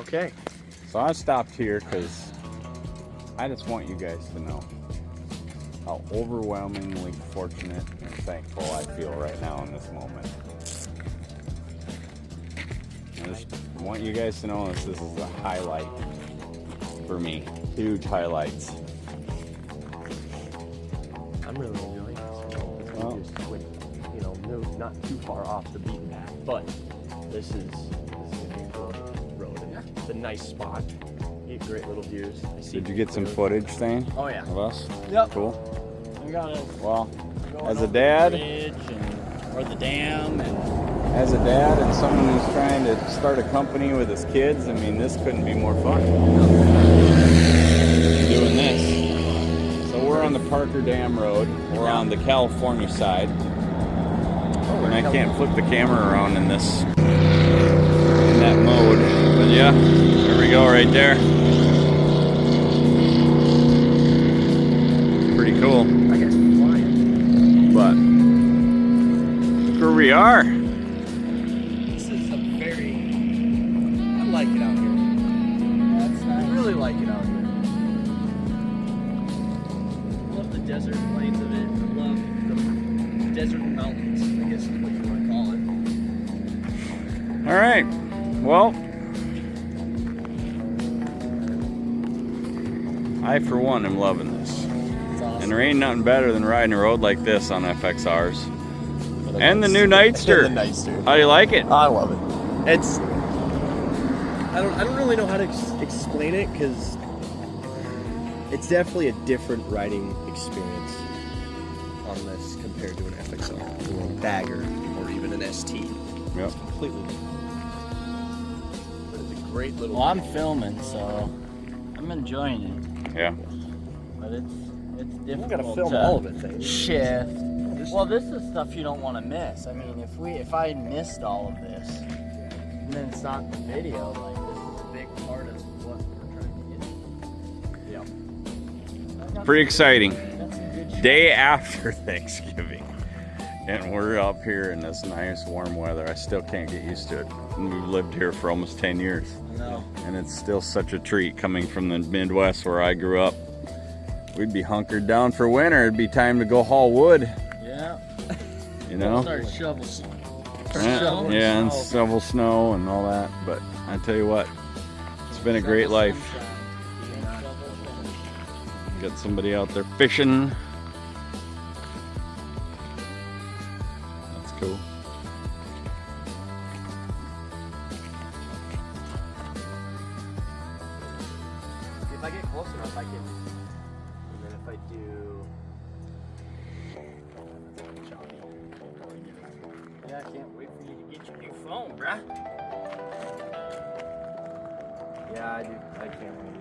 Okay. So I stopped here because I just want you guys to know how overwhelmingly fortunate and thankful I feel right now in this moment. I just want you guys to know this is a highlight for me. Huge highlights. I'm really enjoying this. Well, Just went, you know, not too far off the beaten path, but this is a cool road. It's a nice spot. You get great little views. did you get some footage, Thayne? Oh yeah. Of us? Yep. Cool. We got it. Well, Going as a over dad, the bridge or the dam, and as a dad and someone who's trying to start a company with his kids, I mean, this couldn't be more fun. Doing this. So we're on the Parker Dam Road. We're on the California side. And I can't flip the camera around in that mode. But yeah, there we go right there. Pretty cool. I guess flying. But look where we are. This is a very. I like it out here. that's nice. I really like it out here. I love the desert plains of it. I love the desert mountains, I guess is what you want to call it. All right. Well, I for one am loving this. It's awesome. And there ain't nothing better than riding a road like this on FXRs. And the new Nightster. And the Nightster. How do you like it? I love it. It's. I don't really know how to explain it because it's definitely a different riding experience on this compared to an FXR or a Bagger or even an ST. Yep. It's completely different. But it's a great little. Well, I'm filming, so I'm enjoying it. Yeah. But it's You difficult gotta film to all of it, Thayne. shift. Well, this is stuff you don't want to miss. I mean, if I missed all of this, and then it's not the video, like this is a big part of what we're trying to get. Yeah. Pretty exciting. That's a good shot. Day after Thanksgiving. And we're up here in this nice warm weather. I still can't get used to it. And we've lived here for almost 10 years. No. And it's still such a treat coming from the Midwest where I grew up. We'd be hunkered down for winter. It'd be time to go haul wood, Yeah. you know? Start shovels. Yeah, and shovel snow and all that. But I tell you what, it's been a great life. Got somebody out there fishing. That's cool. If I get close enough, I can. And then if I do. Yeah, I can't wait for you to get your new phone, bruh. Yeah, I do. I can't wait.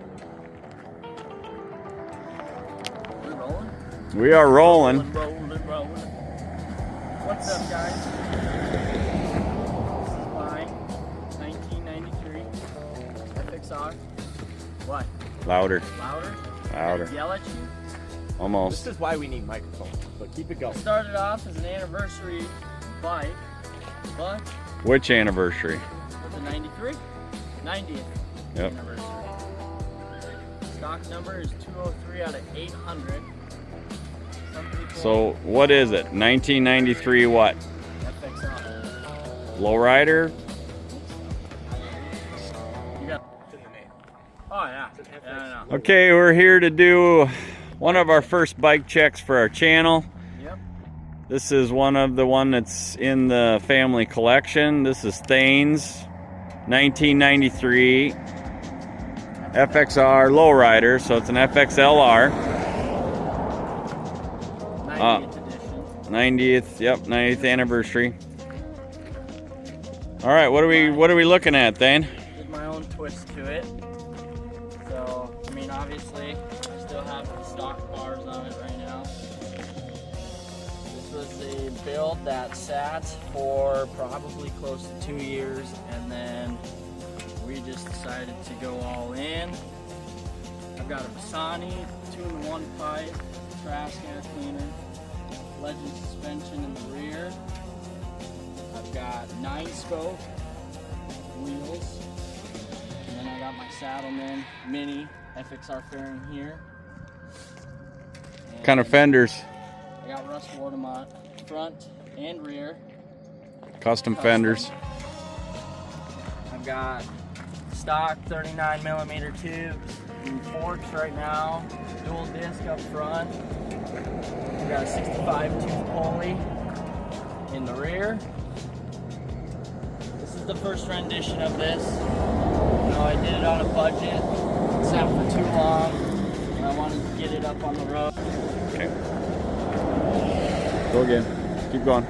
We're rolling. We are rolling. Rolling. What's up, guys? This is my 1993 FXR. What? Louder. Louder? Louder. Yell at you? Almost. This is why we need microphones, but keep it going. Started off as an anniversary bike, but Which anniversary? with the 93, 90th Yep. anniversary. Stock number is 203 out of 800. Some people So what is it? 1993 what? FXR. Low Rider? You got It's in the name. Oh yeah. It's an Yeah, I know. Okay, we're here to do one of our first bike checks for our channel. Yep. This is one that's in the family collection. This is Thaynes 1993 FXR Low Rider, so it's an FXLR. 90th edition. 90th, yep, 90th anniversary. All right, what are we looking at, Thayne? Did my own twist to it. So, I mean, obviously, I still have the stock bars on it right now. This was a build that sat for probably close to 2 years, and then we just decided to go all in. I've got a Bassani 2-in-1 pipe, trash can cleaner, Legend suspension in the rear. I've got 9-spoke wheels, and then And I got my Saddleman Mini FXR fairing here. What kind of fenders? I got rust Watermont front and rear. Custom fenders. I've got stock 39mm tubes and forks right now. Dual disc up front. I've got a 65 tooth pulley in the rear. This is the first rendition of this. You know, I did it on a budget. It sat for too long, and I wanted to get it up on the road. Okay. Go again. Keep going.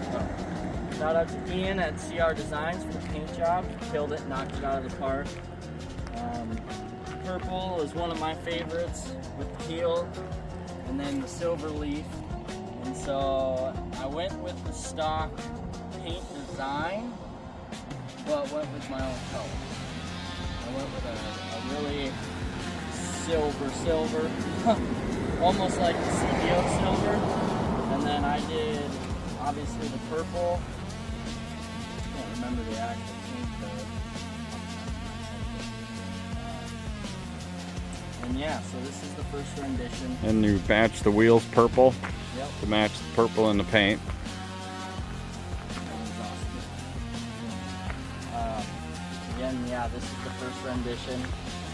Shout out to Ian at CR Designs for the paint job. Killed it, knocked it out of the park. Purple is one of my favorites with the teal, and then the silver leaf. And so I went with the stock paint design, but went with my own color. I went with a really silver, almost like the CBO silver. And then I did obviously the purple. I can't remember the actual paint code. And yeah, so this is the first rendition. And you match the wheels purple. Yep. To match the purple in the paint. Again, yeah, this is the first rendition.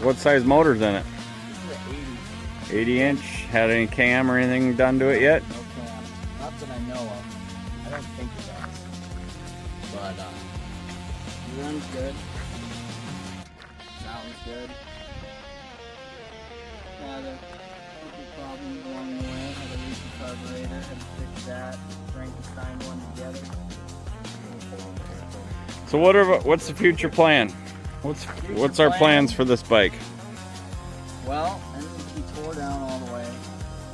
What size motor's in it? This is an 80 inch. Had any cam or anything done to it yet? 80. No cam. Not that I know of. I don't think it does. But, it runs good. Sounds good. Had a couple problems along the way. Had a leaky carburetor. Had to fix that. Frankenstein one together. So what's the future plan? What's our plans for this bike? Well, it needs to be tore down all the way.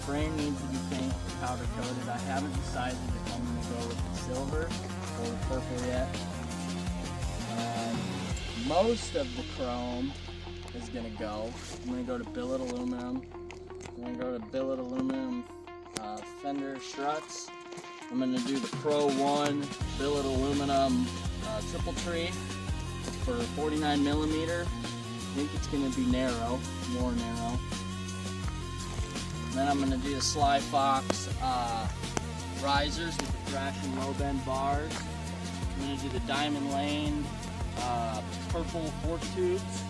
Frame needs to be painted, powder coated. I haven't decided if I'm going to go with the silver or the purple yet. Most of the chrome is going to go. I'm going to go to billet aluminum. I'm going to go to billet aluminum fender struts. I'm going to do the Pro 1 billet aluminum triple tree for 49mm. I think it's going to be narrow, more narrow. Then I'm going to do the Sly Fox risers with the thrashing low bend bars. I'm going to do the Diamond Lane purple fork tubes.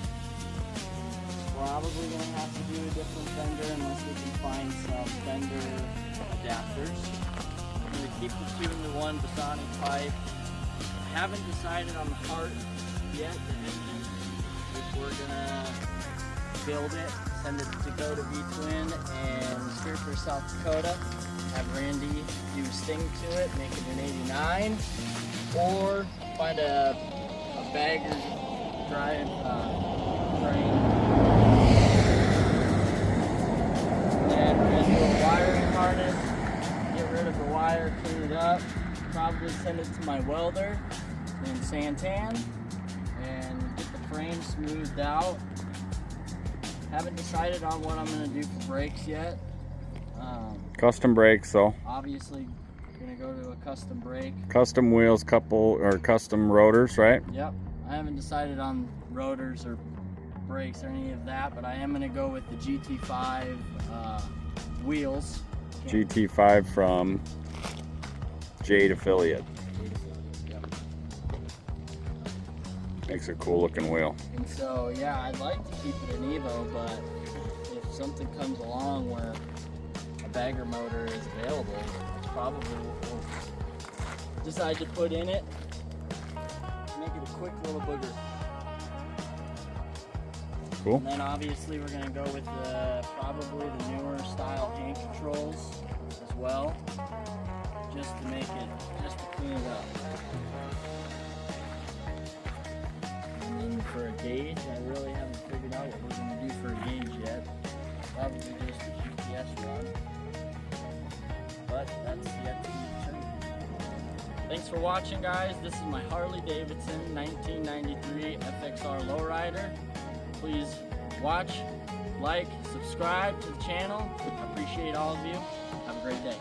Probably going to have to do a different fender unless we can find some fender adapters. I'm going to keep the 2-in-1 Bassani pipe. I haven't decided on the part yet, the engine, if we're gonna build it, send it to go to V-Twin and steer for South Dakota, have Randy do a sting to it, make it an 89, or find a bagger drive frame. Then we're gonna do a wiring harness, get rid of the wire, clean it up, probably send it to my welder in Santan and get the frame smoothed out. Haven't decided on what I'm going to do for brakes yet. Custom brakes, though. Obviously, going to go to a custom brake. Custom wheels, custom rotors, right? Yep. I haven't decided on rotors or brakes or any of that, but I am going to go with the GT5 wheels. GT5 from Jade Affiliate. Yep. Makes a cool looking wheel. And so, yeah, I'd like to keep it an Evo, but if something comes along where a bagger motor is available, it's probably what we'll decide to put in it. Make it a quick little booger. Cool. And then obviously we're going to go with probably the newer style hand controls as well, just to make it, just to clean it up. And then for a gauge, I really haven't figured out what we're going to do for a gauge yet. Probably just a GPS run, but that's yet to be determined. Thanks for watching, guys. This is my Harley Davidson 1993 FXR Low Rider. Please watch, like, subscribe to the channel. I appreciate all of you. Have a great day.